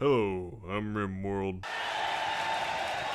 Hello, I'm RimWorld.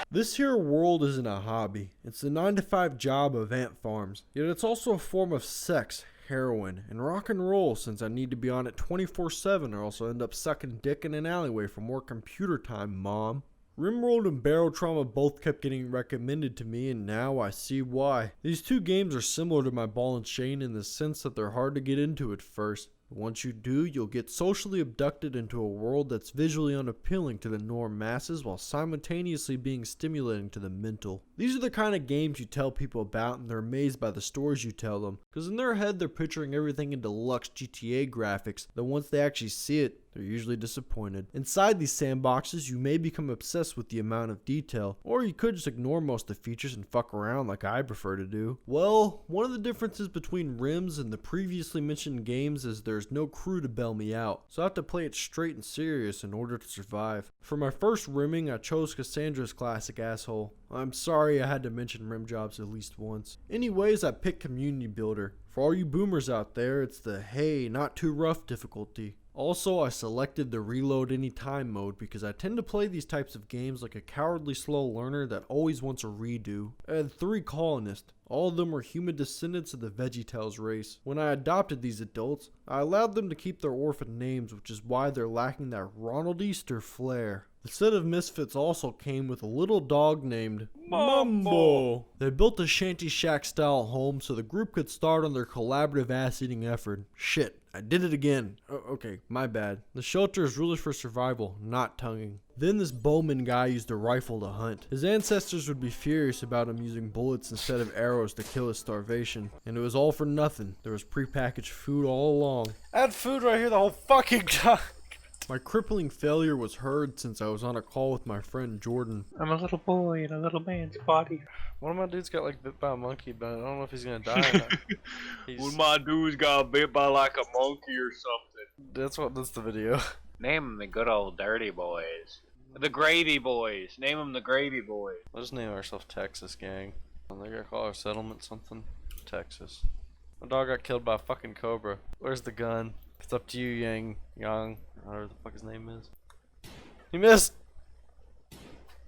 This here world isn't a hobby. It's the 9-to-5 job of ant farms. Yet it's also a form of sex, heroin, and rock and roll since I need to be on it 24/7 or else I'll end up sucking dick in an alleyway for more computer time, mom. RimWorld and Barrel Trauma both kept getting recommended to me, and now I see why. These two games are similar to my ball and chain in the sense that they're hard to get into at first. Once you do, you'll get socially abducted into a world that's visually unappealing to the norm masses while simultaneously being stimulating to the mental. These are the kind of games you tell people about and they're amazed by the stories you tell them, because in their head they're picturing everything in deluxe GTA graphics, that once they actually see it, they're usually disappointed. Inside these sandboxes, you may become obsessed with the amount of detail, or you could just ignore most of the features and fuck around like I prefer to do. Well, one of the differences between Rims and the previously mentioned games is there's no crew to bail me out, so I have to play it straight and serious in order to survive. For my first rimming, I chose Cassandra's classic asshole. I'm sorry I had to mention rim jobs at least once. Anyways, I picked Community Builder. For all you boomers out there, it's the hey, not too rough difficulty. Also, I selected the reload anytime mode because I tend to play these types of games like a cowardly slow learner that always wants a redo. I had 3 colonists. All of them were human descendants of the VeggieTales race. When I adopted these adults, I allowed them to keep their orphan names, which is why they're lacking that Ronald Easter flair. The set of misfits also came with a little dog named Mumbo. They built a shanty shack style home so the group could start on their collaborative ass eating effort. Shit, I did it again. Okay, my bad. The shelter is really for survival, not tonguing. Then this Bowman guy used a rifle to hunt. His ancestors would be furious about him using bullets instead of arrows to kill his starvation. And it was all for nothing. There was prepackaged food all along. I had food right here the whole fucking time. My crippling failure was heard since I was on a call with my friend Jordan. I'm a little boy in a little man's body. One of my dudes got like bit by a monkey, but I don't know if he's gonna die or not. One of my dudes got bit by like a monkey or something. That's the video. Name them the good old dirty boys. The Gravy Boys. Name them the Gravy Boys. Let's name ourselves Texas Gang. They gotta call our settlement something. Texas. My dog got killed by a fucking cobra. Where's the gun? It's up to you, Yang, whatever the fuck his name is. He missed!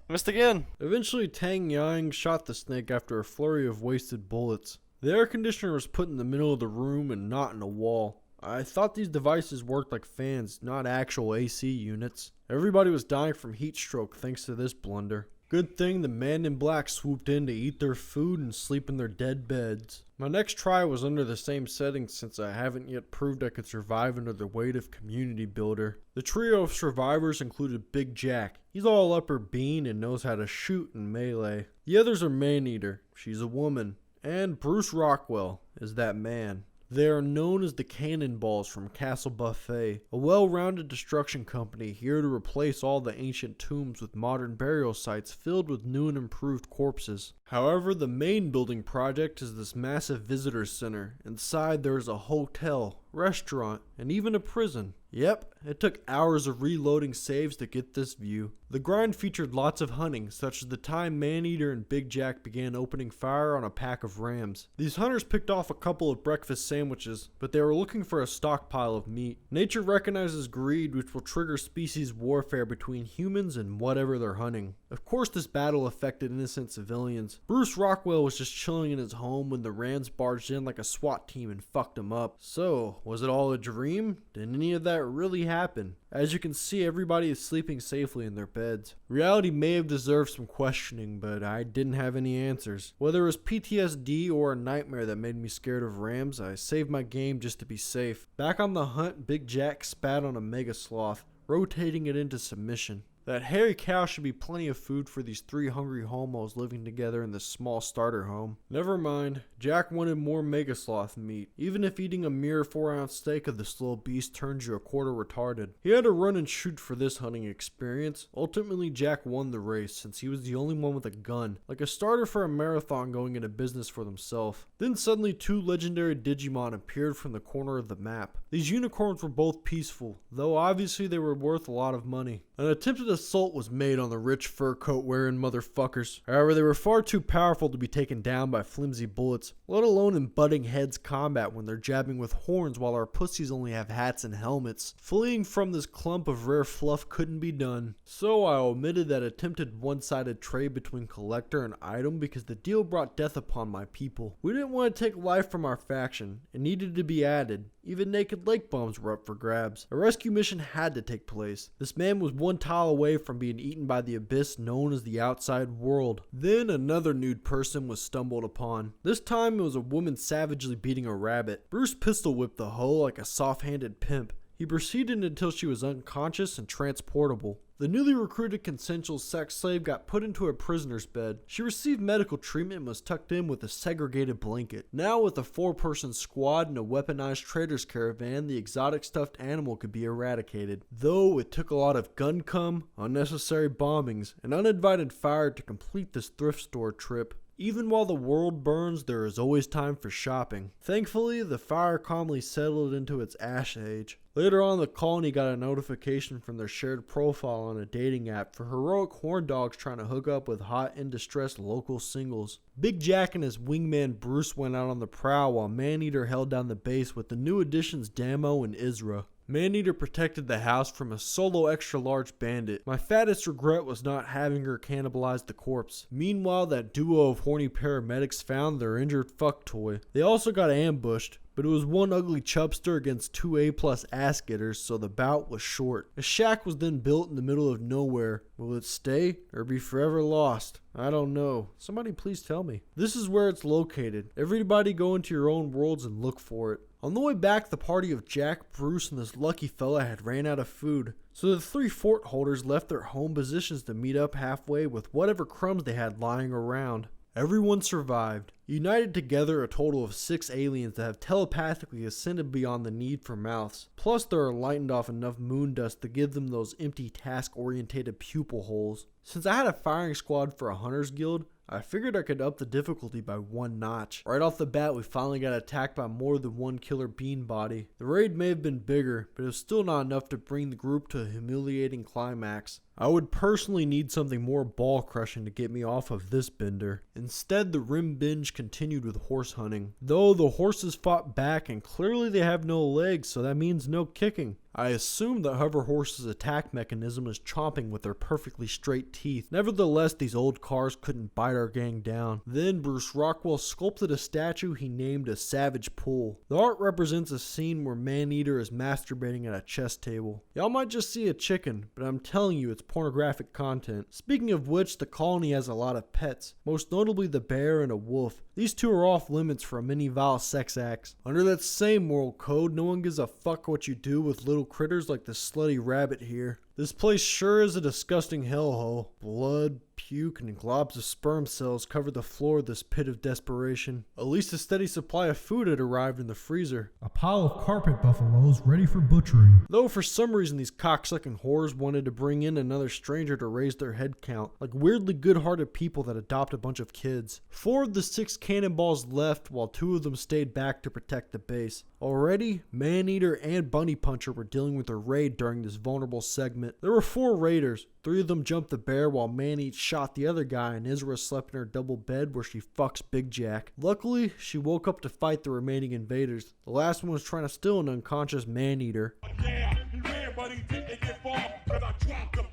Missed again! Eventually, Tang Yang shot the snake after a flurry of wasted bullets. The air conditioner was put in the middle of the room and not in a wall. I thought these devices worked like fans, not actual AC units. Everybody was dying from heat stroke thanks to this blunder. Good thing the man in black swooped in to eat their food and sleep in their dead beds. My next try was under the same settings since I haven't yet proved I could survive under the weight of Community Builder. The trio of survivors included Big Jack. He's all upper bean and knows how to shoot and melee. The others are Maneater. She's a woman. And Bruce Rockwell is that man. They are known as the Cannonballs from Castle Buffet, a well-rounded destruction company here to replace all the ancient tombs with modern burial sites filled with new and improved corpses. However, the main building project is this massive visitor center. Inside there is a hotel, restaurant, and even a prison. Yep, it took hours of reloading saves to get this view. The grind featured lots of hunting, such as the time Maneater and Big Jack began opening fire on a pack of rams. These hunters picked off a couple of breakfast sandwiches, but they were looking for a stockpile of meat. Nature recognizes greed, which will trigger species warfare between humans and whatever they're hunting. Of course, this battle affected innocent civilians. Bruce Rockwell was just chilling in his home when the rams barged in like a SWAT team and fucked him up. So, was it all a dream? Did any of that really happen? As you can see, everybody is sleeping safely in their beds. Reality may have deserved some questioning, but I didn't have any answers. Whether it was PTSD or a nightmare that made me scared of rams, I saved my game just to be safe. Back on the hunt, Big Jack spat on a mega sloth, rotating it into submission. That hairy cow should be plenty of food for these 3 hungry homos living together in this small starter home. Never mind, Jack wanted more mega sloth meat, even if eating a mere 4-ounce steak of this little beast turns you a quarter retarded. He had to run and shoot for this hunting experience. Ultimately, Jack won the race since he was the only one with a gun, like a starter for a marathon going into business for themselves. Then suddenly 2 legendary Digimon appeared from the corner of the map. These unicorns were both peaceful, though obviously they were worth a lot of money. An attempted assault was made on the rich fur coat wearing motherfuckers. However, they were far too powerful to be taken down by flimsy bullets, let alone in butting heads combat when they're jabbing with horns while our pussies only have hats and helmets. Fleeing from this clump of rare fluff couldn't be done, so I omitted that attempted one-sided trade between collector and item because the deal brought death upon my people. We didn't want to take life from our faction, it needed to be added. Even naked lake bombs were up for grabs. A rescue mission had to take place. This man was one tile away from being eaten by the abyss known as the outside world. Then another nude person was stumbled upon. This time it was a woman savagely beating a rabbit. Bruce pistol whipped the hoe like a soft-handed pimp. He proceeded until she was unconscious and transportable. The newly recruited consensual sex slave got put into a prisoner's bed. She received medical treatment and was tucked in with a segregated blanket. Now with a 4-person squad and a weaponized trader's caravan, the exotic stuffed animal could be eradicated. Though it took a lot of gun cum, unnecessary bombings, and uninvited fire to complete this thrift store trip. Even while the world burns, there is always time for shopping. Thankfully, the fire calmly settled into its ash age. Later on, the colony got a notification from their shared profile on a dating app for heroic horn dogs trying to hook up with hot in distress local singles. Big Jack and his wingman Bruce went out on the prowl while Maneater held down the base with the new additions Damo and Isra. Maneater protected the house from a solo extra-large bandit. My fattest regret was not having her cannibalize the corpse. Meanwhile, that duo of horny paramedics found their injured fuck toy. They also got ambushed, but it was one ugly chubster against 2 A+ ass-getters, so the bout was short. A shack was then built in the middle of nowhere. Will it stay or be forever lost? I don't know. Somebody please tell me. This is where it's located. Everybody go into your own worlds and look for it. On the way back, the party of Jack, Bruce, and this lucky fella had ran out of food. So the 3 fort holders left their home positions to meet up halfway with whatever crumbs they had lying around. Everyone survived. United together, a total of 6 aliens that have telepathically ascended beyond the need for mouths. Plus they're enlightened off enough moon dust to give them those empty task-orientated pupil holes. Since I had a firing squad for a hunter's guild, I figured I could up the difficulty by 1 notch. Right off the bat, we finally got attacked by more than one killer bean body. The raid may have been bigger, but it was still not enough to bring the group to a humiliating climax. I would personally need something more ball crushing to get me off of this bender. Instead, the Rim binge continued with horse hunting. Though the horses fought back and clearly they have no legs, so that means no kicking. I assume that hover horses' attack mechanism is chomping with their perfectly straight teeth. Nevertheless, these old cars couldn't bite our gang down. Then Bruce Rockwell sculpted a statue he named a Savage Pool. The art represents a scene where Maneater is masturbating at a chess table. Y'all might just see a chicken, but I'm telling you it's pornographic content. Speaking of which, the colony has a lot of pets, most notably the bear and a wolf. These 2 are off limits for many vile sex acts. Under that same moral code, no one gives a fuck what you do with little critters like the slutty rabbit here. This place sure is a disgusting hellhole. Blood, puke, and globs of sperm cells cover the floor of this pit of desperation. At least a steady supply of food had arrived in the freezer. A pile of carpet buffaloes ready for butchering. Though for some reason these cocksucking whores wanted to bring in another stranger to raise their head count, like weirdly good-hearted people that adopt a bunch of kids. 4 of the 6 cannonballs left while 2 of them stayed back to protect the base. Already, Maneater and Bunny Puncher were dealing with a raid during this vulnerable segment. There were 4 raiders. 3 of them jumped the bear while Maneater shot the other guy and Isra slept in her double bed where she fucks Big Jack. Luckily, she woke up to fight the remaining invaders. The last one was trying to steal an unconscious Maneater. Yeah, he ran, but he didn't get far, 'cause I dropped him.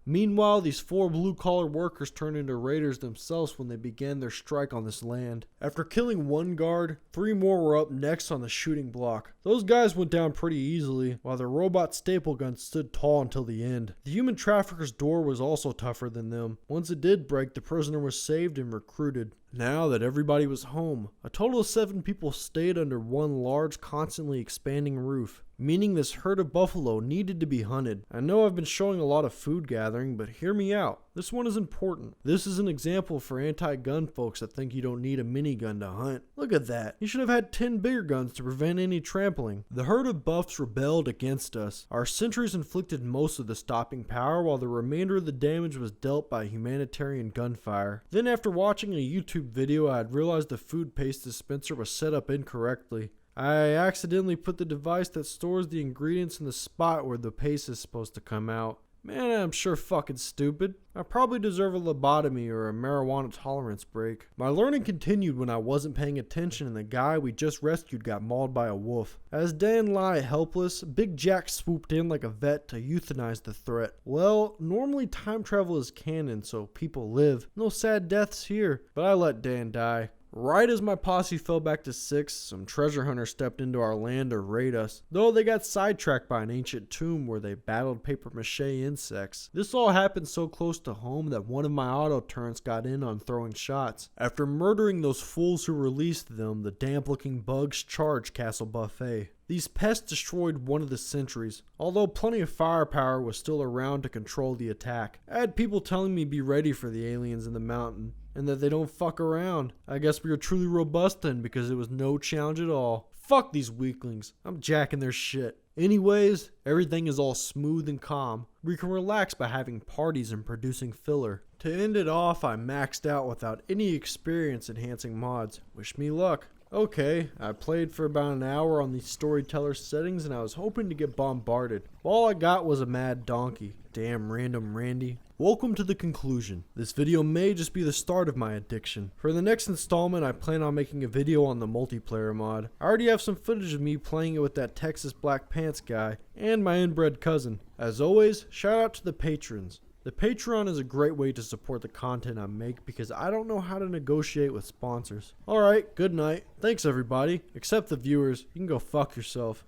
Meanwhile, these 4 blue-collar workers turned into raiders themselves when they began their strike on this land. After killing 1 guard, 3 more were up next on the shooting block. Those guys went down pretty easily, while the robot staple gun stood tall until the end. The human trafficker's door was also tougher than them. Once it did break, the prisoner was saved and recruited. Now that everybody was home, a total of 7 people stayed under one large, constantly expanding roof, meaning this herd of buffalo needed to be hunted. I know I've been showing a lot of food gathering, but hear me out. This one is important. This is an example for anti-gun folks that think you don't need a minigun to hunt. Look at that. You should have had 10 bigger guns to prevent any trampling. The herd of buffs rebelled against us. Our sentries inflicted most of the stopping power, while the remainder of the damage was dealt by humanitarian gunfire. Then after watching a YouTube video, I had realized the food paste dispenser was set up incorrectly. I accidentally put the device that stores the ingredients in the spot where the paste is supposed to come out. Man, I'm sure fucking stupid. I probably deserve a lobotomy or a marijuana tolerance break. My learning continued when I wasn't paying attention and the guy we just rescued got mauled by a wolf. As Dan lay helpless, Big Jack swooped in like a vet to euthanize the threat. Well, normally time travel is canon, so people live. No sad deaths here, but I let Dan die. Right as my posse fell back to 6, some treasure hunters stepped into our land to raid us, though they got sidetracked by an ancient tomb where they battled paper mache insects. This all happened so close to home that one of my auto turrets got in on throwing shots. After murdering those fools who released them, the damp looking bugs charged Castle Buffet. These pests destroyed one of the sentries, although plenty of firepower was still around to control the attack. I had people telling me be ready for the aliens in the mountain, and that they don't fuck around. I guess we were truly robust then because it was no challenge at all. Fuck these weaklings, I'm jacking their shit. Anyways, everything is all smooth and calm. We can relax by having parties and producing filler. To end it off, I maxed out without any experience enhancing mods. Wish me luck. Okay, I played for about an hour on the storyteller settings and I was hoping to get bombarded. All I got was a mad donkey. Damn random Randy. Welcome to the conclusion. This video may just be the start of my addiction. For the next installment, I plan on making a video on the multiplayer mod. I already have some footage of me playing it with that Texas Black Pants guy and my inbred cousin. As always, shout out to the patrons. The Patreon is a great way to support the content I make because I don't know how to negotiate with sponsors. Alright, good night. Thanks everybody. Except the viewers. You can go fuck yourself.